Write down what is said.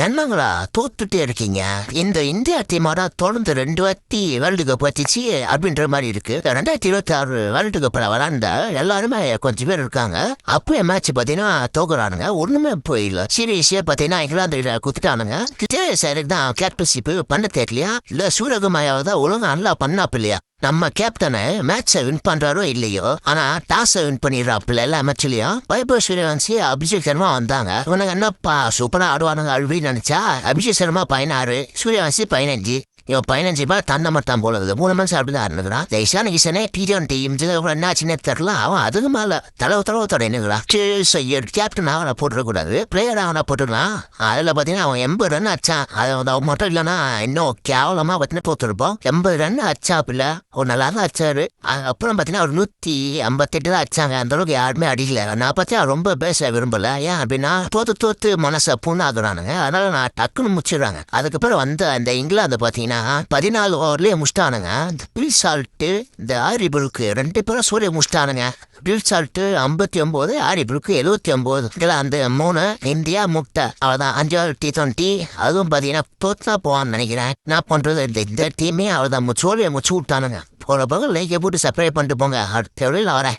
என்னங்களா தோத்துட்டே இருக்கீங்க? இந்த இந்தியா டீமோட தொடர்ந்து 2 வாட்டி வேர்ல்டு கப் வச்சிச்சு அப்படின்ற மாதிரி இருக்கு. 2026 வேர்ல்டு கப்ல விளாண்ட எல்லாருமே கொஞ்சம் பேர் இருக்காங்க. அப்பவே மேட்ச் பாத்தீங்கன்னா தோக்குறானுங்க. ஒண்ணுமே போயில. சீரியஸா பாத்தீங்கன்னா இங்கிலாந்து குத்துட்டானுங்க. சரிக்கு தான் கேப்டன்ஷிப் பண்ண தெரியலையா இல்ல சூரகுமாயாவதான் ஒழுங்கா நல்லா பண்ணாப்பில்லையா? நம்ம கேப்டனை மேட்சை வின் பண்றாரோ இல்லையோ, ஆனா டாஸை வின் பண்ணிடுறாப்புல எல்லா மேட்ச்லயும். வைபவ் சூரியவன்சி அபிஷேக் சர்மா வந்தாங்க. இவனுங்க என்னப்பா சூப்பரா ஆடுவானுங்க அப்படின்னு நினைச்சா அபிஷேக் சர்மா 16, சூரியவன்சி 15. இவன் 15 பேர் தன்னை மட்டும் போல 3 மந்த்ஸ் அப்படிதான் இருந்துக்கிறான். இசான ஈசனே T20 என்ன சின்ன தெரியல. அவன் அதுக்கு மேல தளவு தொடங்குறான். கேப்டன் அவனை போட்டுக்கூடாது, பிளேயர் அவனை போட்டுக்கலாம். அதுல பாத்தீங்கன்னா அவன் 80 ரன் அச்சான். அது மட்டும் இல்லைன்னா இன்னும் கேவலமா பார்த்தீங்கன்னா தோத்துருப்போம். 80 ரன் அச்சா பிள்ள ஒரு நல்லா தான் அச்சாரு. அப்புறம் பாத்தீங்கன்னா ஒரு 158 தான் அச்சாங்க. அந்த அளவுக்கு யாருமே அடிக்கல. நான் பார்த்தா ரொம்ப பேச விரும்பல. ஏன் அப்படின்னா தோத்து மனசை புண்ணாகுறானுங்க. அதனால நான் டக்குன்னு முடிச்சிடுறாங்க. அதுக்கப்புறம் வந்து அந்த இங்கிலாந்து பாத்தீங்கன்னா 14 ஓவர்லயே முஷ்டானுங்க. பில் சால்ட்டு இந்த ஆரிபுருக்கு 2 பேரும் சூரிய முஷ்டானுங்க. Bill salt 59, ஆரிபுருக்கு 79. அந்த 3 இந்தியா முட்டை அவ்வளவுதான். 5வது T20 அதுவும் பாத்தீங்கன்னா தோத்தா போவான்னு நினைக்கிறேன். நான் பண்றது இந்த டீமே அவ்வளவுதான் சூரிய முச்சு விட்டானுங்க. போற பக்கம் லைக்கை போட்டு சப்ஸ்கிரைப் பண்ணிட்டு போங்க. அடுத்த வரேன்.